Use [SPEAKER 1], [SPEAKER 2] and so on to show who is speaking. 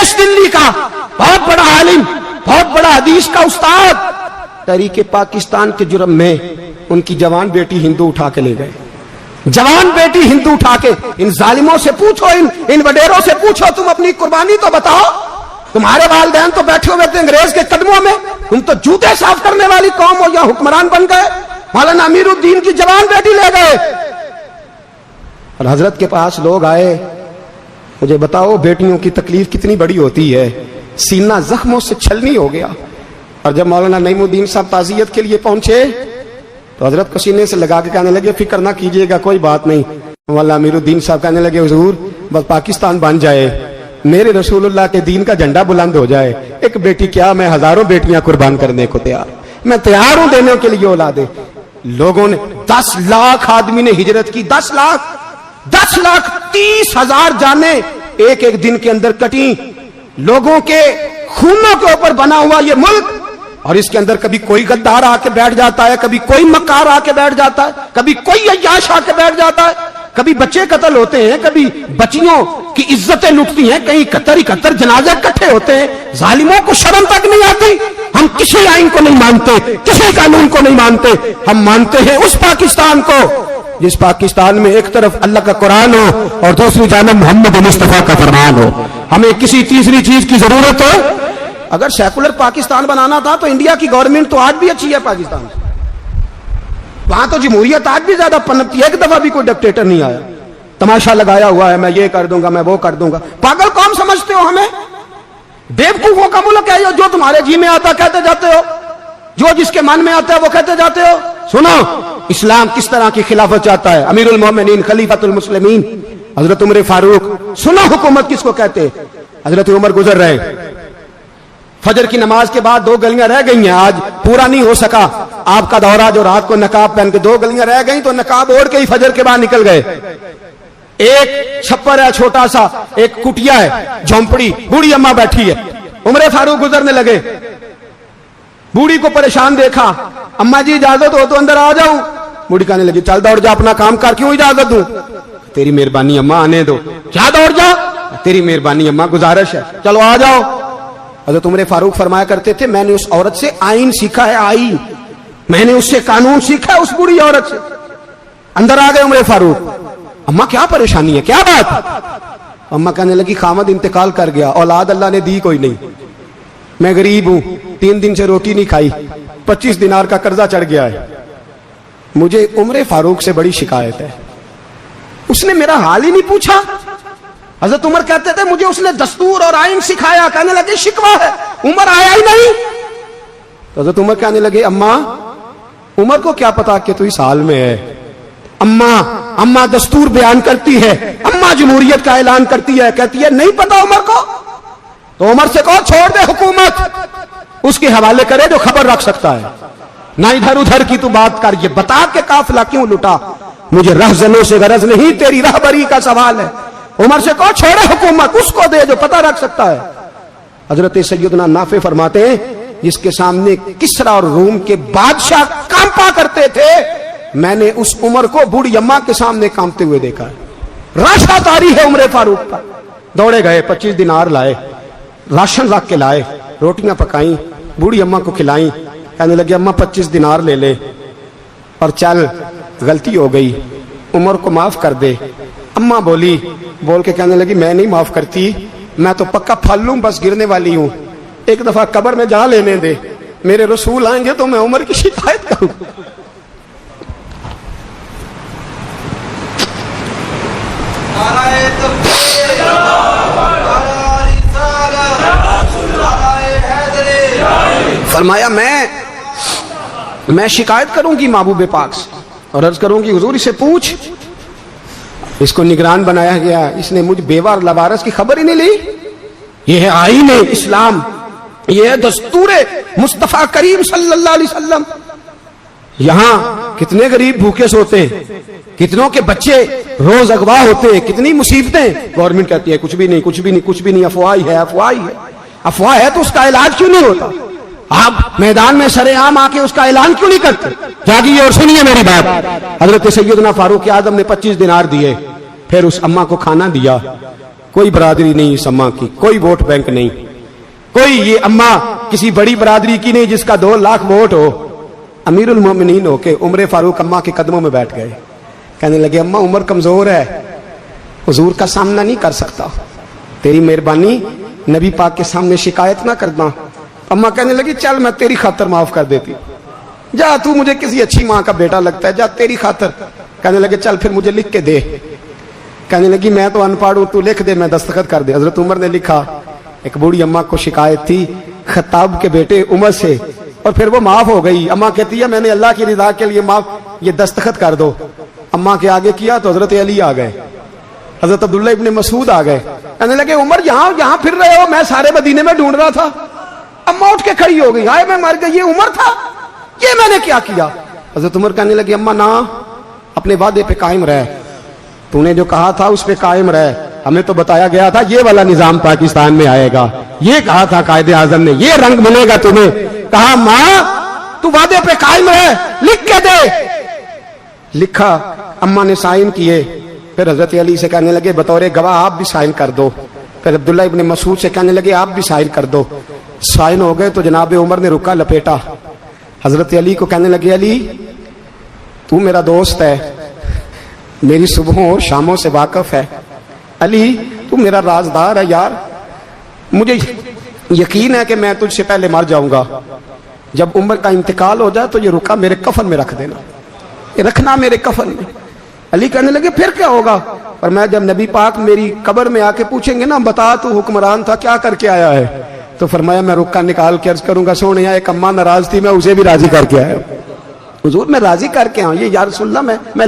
[SPEAKER 1] देश दिल्ली का बहुत बड़ा आलिम, बहुत बड़ा हदीस का उस्ताद, तहरीके पाकिस्तान के जुर्म में उनकी जवान बेटी हिंदू उठा के ले गए। जवान बेटी हिंदू उठा के, इन जालिमों से पूछो, इन वडेरों से पूछो, तुम अपनी कुर्बानी तो बताओ। तुम्हारे वालिदैन तो बैठे हुए थे अंग्रेज के कदमों में, तुम तो जूते साफ करने वाली कौम हो, या हुक्मरान बन गए। मौलाना अमीरुद्दीन की जवान बेटी ले गए। और हजरत के पास लोग आए, मुझे बताओ बेटियों की तकलीफ कितनी बड़ी होती है। सीना जख्मों से छलनी हो गया। और जब मौलाना नईमुद्दीन साहब ताज़ियत के लिए पहुंचे तो हजरत को सीने से लगा के कहने लगे, फिक्र ना कीजिएगा, कोई बात नहीं। मौलाना अमीरुद्दीन साहब कहने लगे, हुजूर बस पाकिस्तान बन जाए, मेरे रसूलुल्लाह के दीन का झंडा बुलंद हो जाए, एक बेटी क्या, मैं हजारों बेटियां कुर्बान करने को तैयार, मैं तैयार हूं देने के लिए औलादे। लोगों ने 10 लाख आदमी ने हिजरत की, 10 लाख 30,000 जाने एक एक दिन के अंदर कटी। लोगों के खूनों के ऊपर बना हुआ ये मुल्क, और इसके अंदर कभी कोई गद्दार आके बैठ जाता है, कभी कोई मक्कार आके बैठ जाता है, कभी कोई अय्याश आके बैठ जाता है, कभी बच्चे कत्ल होते हैं, कभी बच्चियों की इज्जतें लुटती हैं, कहीं 71 जनाजे इकट्ठे होते हैं। जालिमों को शर्म तक नहीं आती। हम किसी आइन को नहीं मानते, किसी कानून को नहीं मानते, हम मानते हैं उस पाकिस्तान को जिस पाकिस्तान में एक तरफ अल्लाह का कुरान हो और दूसरी जानब मोहम्मद मुस्तफा का फरमान हो। हमें किसी तीसरी चीज की जरूरत हो। अगर सेकुलर पाकिस्तान बनाना था तो इंडिया की गवर्नमेंट तो आज भी अच्छी है पाकिस्तान से, वहां तो जमहूरियत आज भी ज्यादा पनपती है। एक दफा भी कोई डिक्टेटर नहीं आया, तमाशा लगाया हुआ है, मैं ये कर दूंगा, मैं वो कर दूंगा। पागल कौन समझते हो हमें? बेवकूफों का मुल्क है जो तुम्हारे जी में आता कहते जाते हो, जो जिसके मन में आता है वो कहते जाते हो। सुनो, इस्लाम किस तरह की खिलाफत चाहता है। अमीरुल मोमिनीन खलीफतुल मुस्लिमीन हजरत उमर फारूक। सुनो हुकूमत किसको कहते हैं। हजरत उमर गुजर रहे, फजर की नमाज के बाद 2 गलियां रह गई हैं, आज पूरा नहीं हो सका आपका दौरा, जो रात को नकाब पहन के 2 गलियां रह गई तो नकाब ओढ़ के ही फजर के बाद निकल गए। एक छप्पर है छोटा सा, एक कुटिया है, झोंपड़ी, बूढ़ी अम्मा बैठी है। उमर फारूक गुजरने लगे, बूढ़ी को परेशान देखा, अम्मा जी इजाजत हो तो अंदर आ जाऊं। बूढ़ी कहने लगी, चल दौड़ जा, अपना काम कर, क्यों इजाजत दूं? तेरी मेहरबानी अम्मा, आने दो। क्या दौड़ जा? तेरी मेहरबानी अम्मा, गुजारिश है, चलो आ जाओ। हज़रत उमर फारूक फरमाया करते थे, मैंने उस औरत से आइन सीखा है, आइन, मैंने उससे कानून सीखा है, उस बूढ़ी औरत से। अंदर आ गए उमर फारूक। अम्मा क्या परेशानी है, क्या बात? अम्मा कहने लगी, खामद इंतकाल कर गया, औलाद अल्लाह ने दी कोई नहीं, मैं गरीब हूं, 3 दिन से रोटी नहीं खाई, 25 दिनार का कर्जा चढ़ गया है, मुझे उमर फारूक से बड़ी शिकायत है। उसने मेरा हाल ही नहीं पूछा। हजरत उमर कहते थे, मुझे उसने दस्तूर और आइन सिखाया। कहने लगे, शिकवा है, उमर आया ही नहीं। तो हजरत उमर कहने लगे, अम्मा उमर को क्या पता कि तू इस हाल में है। अम्मा दस्तूर बयान करती है, अम्मा जमहूरियत का ऐलान करती है, कहती है नहीं पता उमर को। तो उमर से कहो छोड़ दे हुकूमत, उसके हवाले करे जो खबर रख सकता है, ना इधर उधर की तू बात कर। ये बता के काफिला क्यों लुटा, मुझे रहजनों से गरज नहीं, तेरी रहबरी का सवाल है। उमर से कहो छोड़े हुकूमत, उसको दे जो पता रख सकता है। हजरत सैयदना नाफे फरमाते हैं, जिसके सामने किसरा और रूम के बादशाह कांपा करते थे, मैंने उस उमर को बूढ़ी अम्मा के सामने कांपते हुए देखा है। राशा तारी है उमर फारूक का। दौड़े गए, 25 दिनार लाए, राशन रख के लाए, रोटियां पकाई, बूढ़ी अम्मा को खिलाई। कहने लगे, अम्मा 25 दिनार ले ले और चल, गलती हो गई, उमर को माफ कर दे। अम्मा बोल के कहने लगी, मैं नहीं माफ करती, मैं तो पक्का फल लूं, बस गिरने वाली हूं, एक दफा कब्र में जा लेने दे, मेरे रसूल आएंगे तो मैं उमर की शिकायत करूं। फरमाया, मैं शिकायत करूंगी महबूब पाक से और अर्ज करूंगी, हुजूर इसे पूछ, इसको निगरान बनाया गया, इसने मुझ बेवा और लवारस की खबर ही नहीं ली। यह है आईन इस्लाम, यह है दस्तूर मुस्तफा करीम सल्लल्लाहु अलैहि वसल्लम। यहां कितने गरीब भूखे सोते हैं, कितनों के बच्चे रोज अगवा होते हैं, कितनी मुसीबतें। गवर्नमेंट कहती है कुछ भी नहीं, कुछ भी नहीं, कुछ भी नहीं, अफवाह ही है, अफवाह ही है। अफवाह है तो उसका इलाज क्यों नहीं होता? आप मैदान में सरेआम आके उसका ऐलान क्यों नहीं करते? जागिए और सुनिए मेरी बात। हजरत सैयदना फारूक आजम ने 25 दिनार दिए, फिर उस अम्मा को खाना दिया کوئی برادری نہیں اس اماں کی, کوئی ووٹ بینک نہیں, کوئی یہ اماں کسی بڑی برادری کی نہیں جس کا 2 لاکھ ووٹ ہو. امیر المومنین ہو کے عمر فاروق اماں کے قدموں میں بیٹھ گئے, کہنے لگے اماں عمر کمزور ہے, حضور کا سامنا نہیں کر سکتا, تیری مہربانی نبی پاک کے سامنے شکایت نہ کرنا. اماں کہنے لگی چل میں تیری خاطر معاف کر دیتی, جا تو مجھے کسی اچھی ماں کا بیٹا لگتا ہے, جا تیری خاطر. کہنے لگے چل پھر مجھے لکھ کے دے. کہنے لگی میں تو ان پڑھ ہوں, تو لکھ دے, میں دستخط کر دے. حضرت عمر نے لکھا. ایک بوڑھی اماں کو شکایت تھی خطاب کے بیٹے عمر سے, اور پھر وہ معاف ہو گئی. اماں کہتی ہے میں نے اللہ کی رضا کے لیے معاف, یہ دستخط کر دو. اماں کے آگے کیا تو حضرت علی آ گئے, حضرت عبداللہ ابن مسعود آ گئے. کہنے لگے عمر یہاں پھر رہے ہو, میں سارے مدینے میں ڈھونڈ رہا تھا. اماں اٹھ کے کھڑی ہو گئی, ہائے میں مر گئی, یہ عمر تھا, یہ میں نے کیا کیا. حضرت عمر کہنے لگے اماں نہ, اپنے وعدے پہ قائم رہ, تو نے جو کہا تھا اس پہ قائم رہ. ہمیں تو بتایا گیا تھا یہ والا نظام پاکستان میں آئے گا, یہ کہا تھا قائد اعظم نے, یہ رنگ ملے گا تمہیں. کہا ماں تو وعدے پہ قائم رہ, لکھ کے دے. لکھا, اماں نے سائن کیے. پھر حضرت علی سے کہنے لگے بطور گواہ آپ بھی سائن کر دو. پھر عبداللہ ابن مسعود سے کہنے لگے آپ بھی سائن کر دو. سائن ہو گئے تو جناب عمر نے رکا لپیٹا. حضرت علی کو کہنے لگے علی تو میرا دوست ہے, میری صبحوں اور شاموں سے واقف ہے, علی تو میرا رازدار ہے یار, مجھے یقین ہے کہ میں تجھ سے پہلے مر جاؤں گا. جب عمر کا انتقال ہو جائے تو یہ رکا میرے کفن میں رکھ دینا, یہ رکھنا میرے کفن میں. علی کہنے لگے پھر کیا ہوگا؟ اور میں جب نبی پاک میری قبر میں آ کے پوچھیں گے نا بتا تو حکمران تھا کیا کر کے آیا ہے, تو فرمایا میں رکا نکال کے عرض کروں گا سونے ایک اماں ناراض تھی, میں اسے بھی راضی کر کے آیا. حضور میں راضی کر کے آؤں, یہ یا رسول اللہ میں